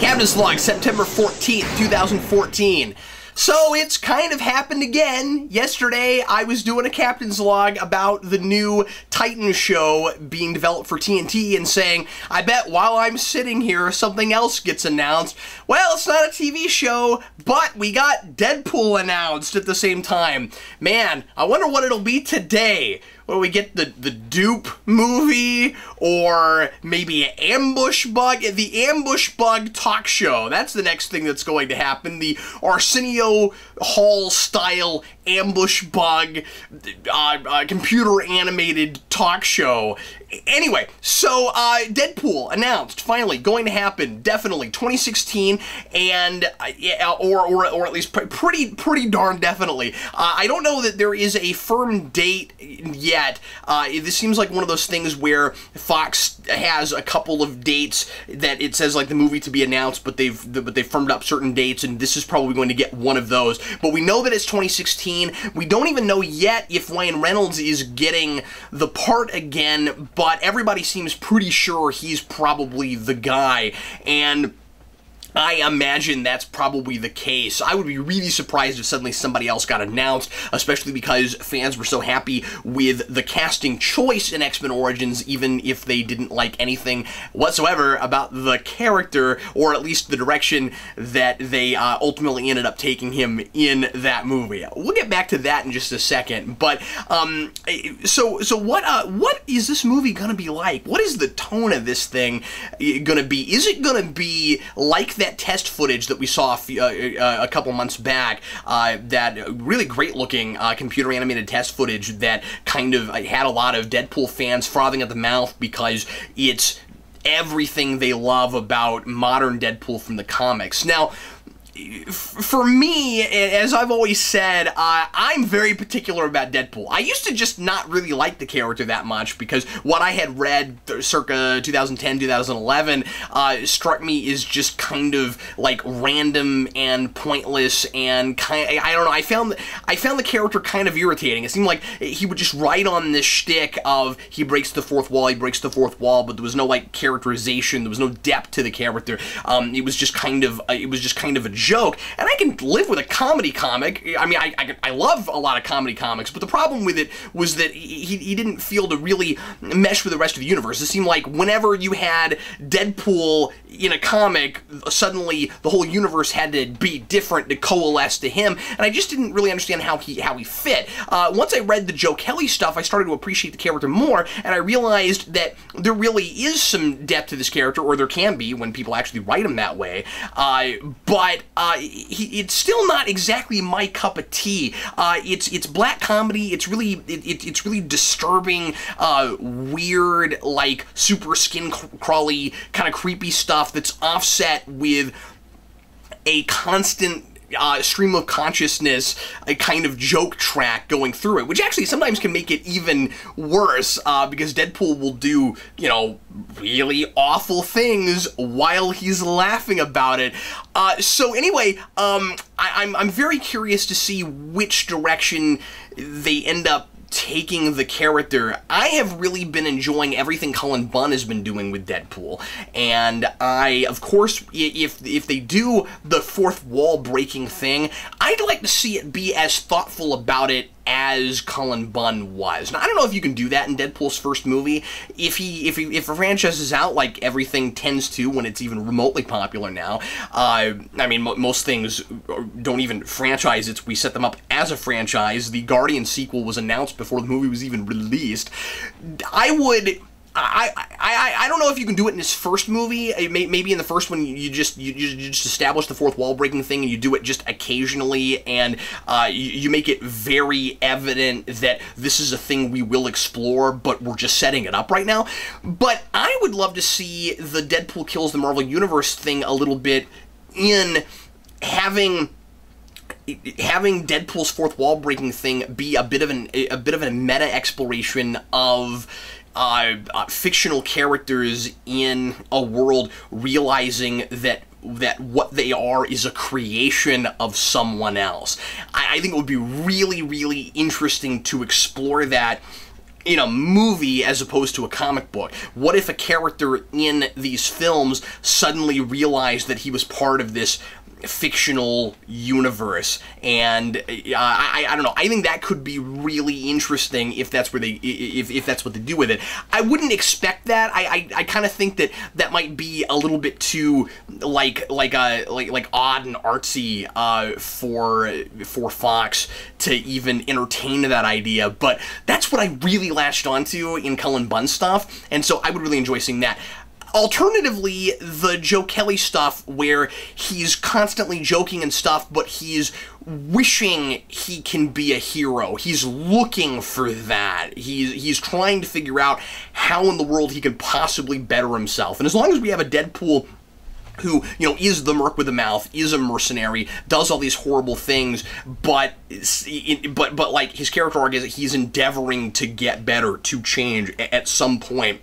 Captain's Log, September 14th, 2014. So it's kind of happened again. Yesterday, I was doing a Captain's Log about the new Titan show being developed for TNT and saying, I bet while I'm sitting here, something else gets announced. Well, it's not a TV show, but we got Deadpool announced at the same time. Man, I wonder what it'll be today. Will we get the Dupe movie, or maybe Ambush Bug? The Ambush Bug talk show. That's the next thing that's going to happen. The Arsenio Hall-style Ambush Bug computer-animated talk show. Anyway, so Deadpool announced, finally, going to happen, definitely, 2016, and, or at least pretty darn definitely. I don't know that there is a firm date yet. This seems like one of those things where Fox has a couple of dates that it says, like, the movie to be announced, but they've firmed up certain dates, and this is probably going to get one of those. But we know that it's 2016. We don't even know yet if Ryan Reynolds is getting the part again, but everybody seems pretty sure he's probably the guy, and I imagine that's probably the case. I would be really surprised if suddenly somebody else got announced, especially because fans were so happy with the casting choice in X-Men Origins, even if they didn't like anything whatsoever about the character, or at least the direction that they ultimately ended up taking him in that movie. We'll get back to that in just a second, but so what is this movie gonna be like? What is the tone of this thing gonna be? Is it gonna be like that test footage that we saw a couple months back, that really great looking computer animated test footage that kind of had a lot of Deadpool fans frothing at the mouth because it's everything they love about modern Deadpool from the comics. Now, for me, as I've always said, I'm very particular about Deadpool. I used to just not really like the character that much because what I had read circa 2010, 2011 struck me as just kind of like random and pointless and I don't know. I found the character kind of irritating. It seemed like he would just ride on this shtick of he breaks the fourth wall, he breaks the fourth wall, but there was no like characterization, there was no depth to the character. It was just kind of a joke, and I can live with a comedy comic. I mean, I love a lot of comedy comics, but the problem with it was that he didn't feel to really mesh with the rest of the universe. It seemed like whenever you had Deadpool in a comic, suddenly the whole universe had to be different to coalesce to him, and I just didn't really understand how he fit. Once I read the Joe Kelly stuff, I started to appreciate the character more, and I realized that there really is some depth to this character, or there can be when people actually write him that way, but it's still not exactly my cup of tea. It's black comedy. It's really disturbing, weird, like super skin crawly kind of creepy stuff that's offset with a constant stream of consciousness, a kind of joke track going through it, which actually sometimes can make it even worse, because Deadpool will do, you know, really awful things while he's laughing about it. So anyway, I'm very curious to see which direction they end up taking the character. I have really been enjoying everything Cullen Bunn has been doing with Deadpool, and I, of course, if they do the fourth wall breaking thing, I'd like to see it be as thoughtful about it as Cullen Bunn was. Now, I don't know if you can do that in Deadpool's first movie. If a franchise is out, like everything tends to when it's even remotely popular now, I mean, most things don't even franchise, we set them up as a franchise. The Guardian sequel was announced before the movie was even released. I don't know if you can do it in his first movie. Maybe in the first one you just establish the fourth wall breaking thing and you do it just occasionally, and you make it very evident that this is a thing we will explore, but we're just setting it up right now. But I would love to see the Deadpool kills the Marvel Universe thing a little bit in having Deadpool's fourth wall breaking thing be a bit of a meta exploration of fictional characters in a world realizing that what they are is a creation of someone else. I think it would be really, really interesting to explore that in a movie as opposed to a comic book? What if a character in these films suddenly realized that he was part of this fictional universe? And I don't know. I think that could be really interesting if that's where they if that's what they do with it. I wouldn't expect that. I kind of think that that might be a little bit too like odd and artsy for Fox to even entertain that idea. But that's what I really latched onto in Cullen Bunn stuff, and so I would really enjoy seeing that. Alternatively, the Joe Kelly stuff where he's constantly joking and stuff, but he's wishing he can be a hero. He's looking for that. He's trying to figure out how in the world he could possibly better himself. And as long as we have a Deadpool who, you know, is the merc with a mouth, is a mercenary, does all these horrible things, but like his character arc is that he's endeavoring to get better, to change at some point,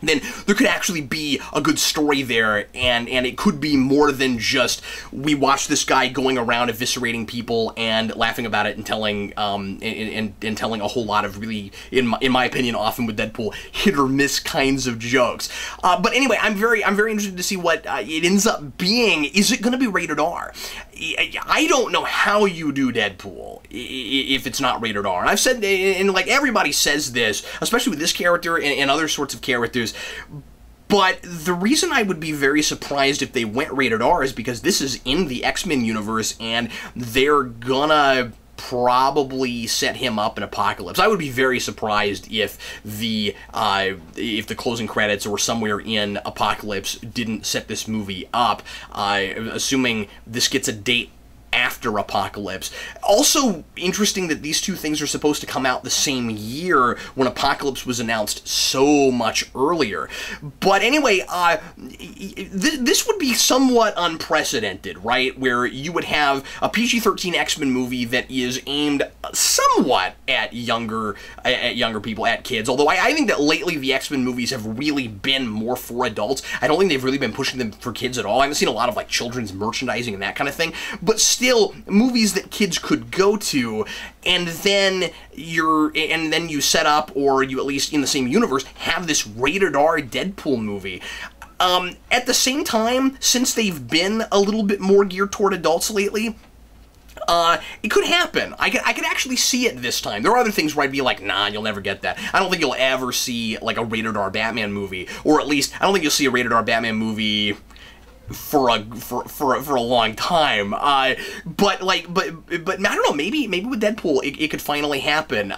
then there could actually be a good story there, and it could be more than just we watch this guy going around eviscerating people and laughing about it and telling and telling a whole lot of really, in my opinion, often with Deadpool, hit or miss kinds of jokes. But anyway, I'm very interested to see what it ends up being. Is it going to be rated R? I don't know how you do Deadpool if it's not rated R. And I've said, and like everybody says this, especially with this character and other sorts of characters, but the reason I would be very surprised if they went rated R is because this is in the X-Men universe, and they're gonna probably set him up in Apocalypse. I would be very surprised if the closing credits or somewhere in Apocalypse didn't set this movie up, assuming this gets a date after Apocalypse. Also interesting that these two things are supposed to come out the same year when Apocalypse was announced so much earlier. But anyway, this would be somewhat unprecedented, right? Where you would have a PG-13 X-Men movie that is aimed somewhat at younger people, at kids. Although I think that lately the X-Men movies have really been more for adults. I don't think they've really been pushing them for kids at all. I haven't seen a lot of like children's merchandising and that kind of thing. But still, movies that kids could go to, and then you set up, or you at least in the same universe have this rated R Deadpool movie. At the same time, since they've been a little bit more geared toward adults lately, it could happen. I could actually see it this time. There are other things where I'd be like, nah, you'll never get that. I don't think you'll ever see like a rated R Batman movie, or at least I don't think you'll see a rated R Batman movie for a long time. But I don't know, maybe with Deadpool it could finally happen.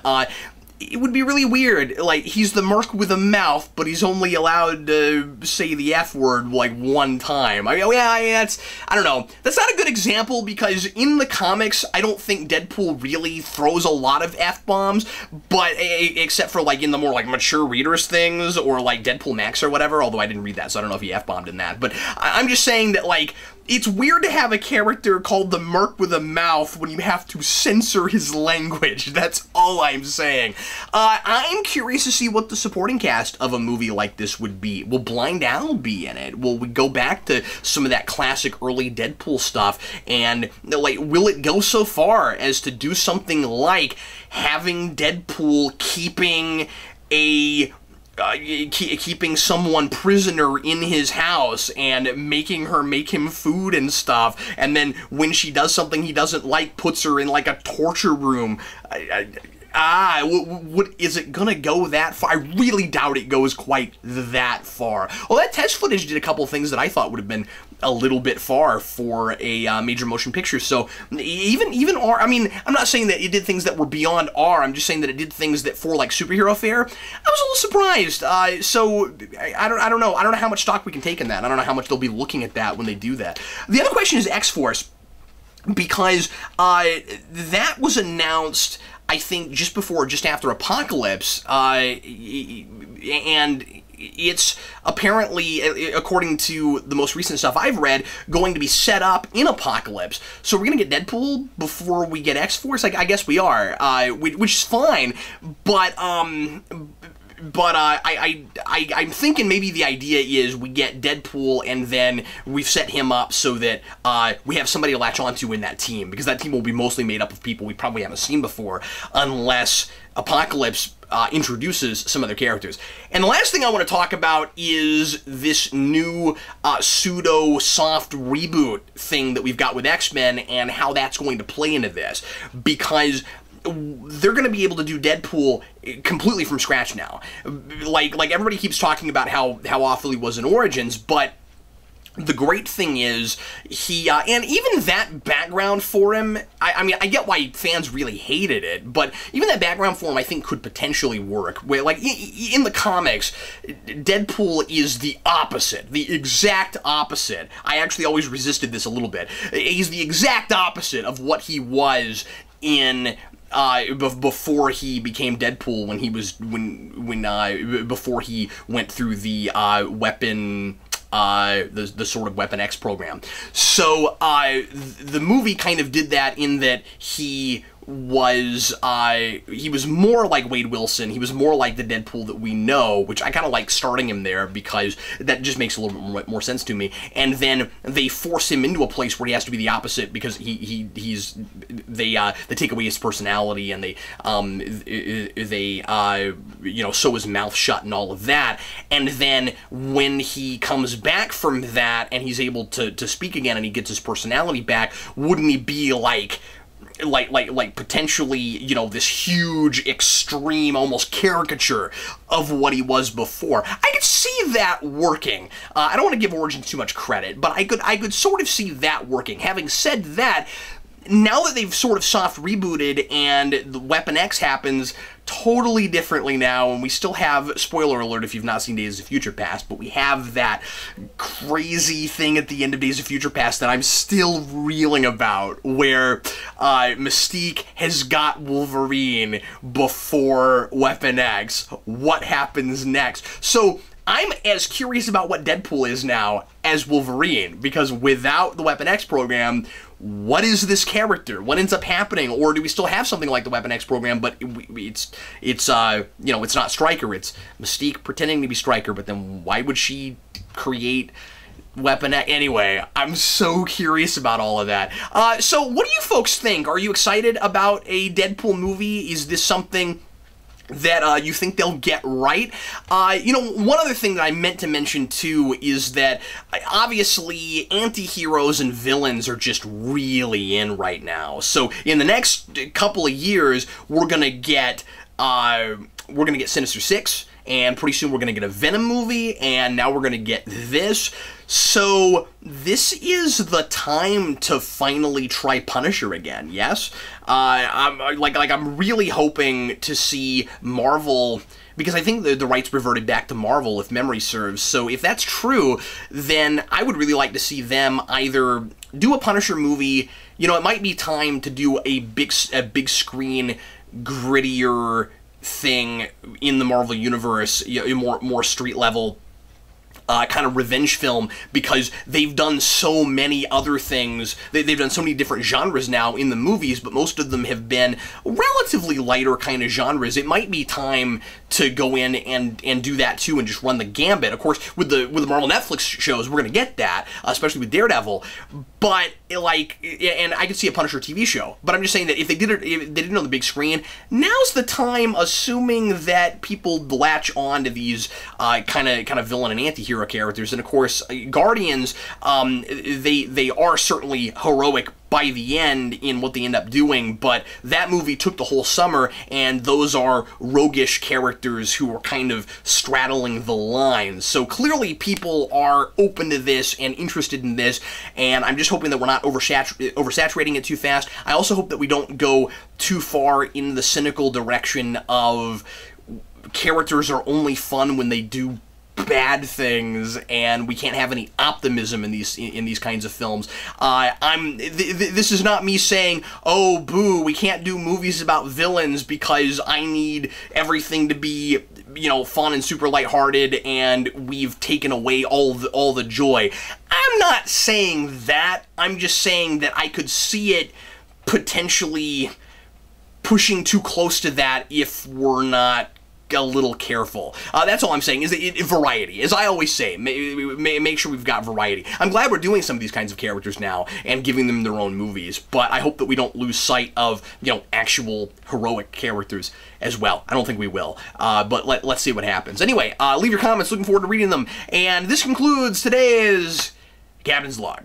It would be really weird. Like, he's the merc with a mouth, but he's only allowed to say the F word like one time. I don't know. That's not a good example because in the comics, I don't think Deadpool really throws a lot of F-bombs, but except for like in the more like mature readers things or like Deadpool Max or whatever, although I didn't read that, so I don't know if he F-bombed in that. But I'm just saying that, like, it's weird to have a character called the Merc with a Mouth when you have to censor his language. That's all I'm saying. I'm curious to see what the supporting cast of a movie like this would be. Will Blind Al be in it? Will we go back to some of that classic early Deadpool stuff? And, like, will it go so far as to do something like having Deadpool keeping someone prisoner in his house and making her make him food and stuff, and then when she does something he doesn't like, puts her in like a torture room? Is it gonna go that far? I really doubt it goes quite that far. Well, that test footage did a couple things that I thought would have been a little bit far for a major motion picture. So even R, I mean, I'm not saying that it did things that were beyond R. I'm just saying that it did things that for like superhero fare, I was a little surprised. So I don't know. I don't know how much stock we can take in that. I don't know how much they'll be looking at that when they do that. The other question is X-Force, because that was announced, I think, just after Apocalypse, and it's apparently, according to the most recent stuff I've read, going to be set up in Apocalypse. So we're going to get Deadpool before we get X-Force? I guess we are, which is fine, but But I'm thinking maybe the idea is we get Deadpool and then we've set him up so that we have somebody to latch onto in that team, because that team will be mostly made up of people we probably haven't seen before, unless Apocalypse introduces some other characters. And the last thing I want to talk about is this new pseudo-soft reboot thing that we've got with X-Men and how that's going to play into this. Because they're going to be able to do Deadpool completely from scratch now. Like everybody keeps talking about how awful he was in Origins, but the great thing is he, and even that background for him, I mean, I get why fans really hated it, but even that background for him I think could potentially work. Where, like, in the comics, Deadpool is the opposite, the exact opposite. I actually always resisted this a little bit. He's the exact opposite of what he was in before he became Deadpool, when he was before he went through the weapon. The sort of Weapon X program. So the movie kind of did that in that he was more like Wade Wilson. He was more like the Deadpool that we know, which I kind of like starting him there because that just makes a little bit more sense to me. And then they force him into a place where he has to be the opposite because they take away his personality and they sew his mouth shut and all of that. And then when he comes back from that and he's able to speak again and he gets his personality back, wouldn't he be like potentially, you know, this huge, extreme, almost caricature of what he was before? I could see that working. I don't want to give Origins too much credit, but I could sort of see that working. Having said that, now that they've sort of soft rebooted and the Weapon X happens totally differently now, and we still have, spoiler alert if you've not seen Days of Future Past, but we have that crazy thing at the end of Days of Future Past that I'm still reeling about, where Mystique has got Wolverine before Weapon X. What happens next? So I'm as curious about what Deadpool is now as Wolverine, because without the Weapon X program, what is this character? What ends up happening? Or do we still have something like the Weapon X program, but it's not Stryker, it's Mystique pretending to be Stryker, but then why would she create Weapon X? Anyway, I'm so curious about all of that. So what do you folks think? Are you excited about a Deadpool movie? Is this something that you think they'll get right? One other thing that I meant to mention too is that obviously anti-heroes and villains are just really in right now. So in the next couple of years, we're gonna get Sinister Six, and pretty soon we're gonna get a Venom movie, and now we're gonna get this. So this is the time to finally try Punisher again, yes? I'm really hoping to see Marvel, because I think the rights reverted back to Marvel, if memory serves. So if that's true, then I would really like to see them either do a Punisher movie. You know, it might be time to do a big screen, grittier thing in the Marvel Universe, more street level kind of revenge film, because they've done so many other things. They've done so many different genres now in the movies, but most of them have been relatively lighter kind of genres. It might be time to go in and do that too and just run the gambit. Of course, with the Marvel Netflix shows, we're going to get that, especially with Daredevil. But and I could see a Punisher TV show. But I'm just saying that if they did it on the big screen, now's the time, assuming that people latch on to these kind of villain and anti-hero characters. And of course, Guardians, they are certainly heroic by the end in what they end up doing, but that movie took the whole summer, and those are roguish characters who are kind of straddling the lines. So clearly people are open to this and interested in this, and I'm just hoping that we're not oversaturating it too fast. I also hope that we don't go too far in the cynical direction of characters are only fun when they do bad things, and we can't have any optimism in these kinds of films. This is not me saying, oh boo, we can't do movies about villains because I need everything to be, you know, fun and super lighthearted, and we've taken away all the joy. I'm not saying that. I'm just saying that I could see it potentially pushing too close to that if we're not a little careful. That's all I'm saying, is variety. As I always say, make sure we've got variety. I'm glad we're doing some of these kinds of characters now and giving them their own movies, but I hope that we don't lose sight of, you know, actual heroic characters as well. I don't think we will, but let's see what happens. Anyway, leave your comments. Looking forward to reading them. And this concludes today's Captain's Log.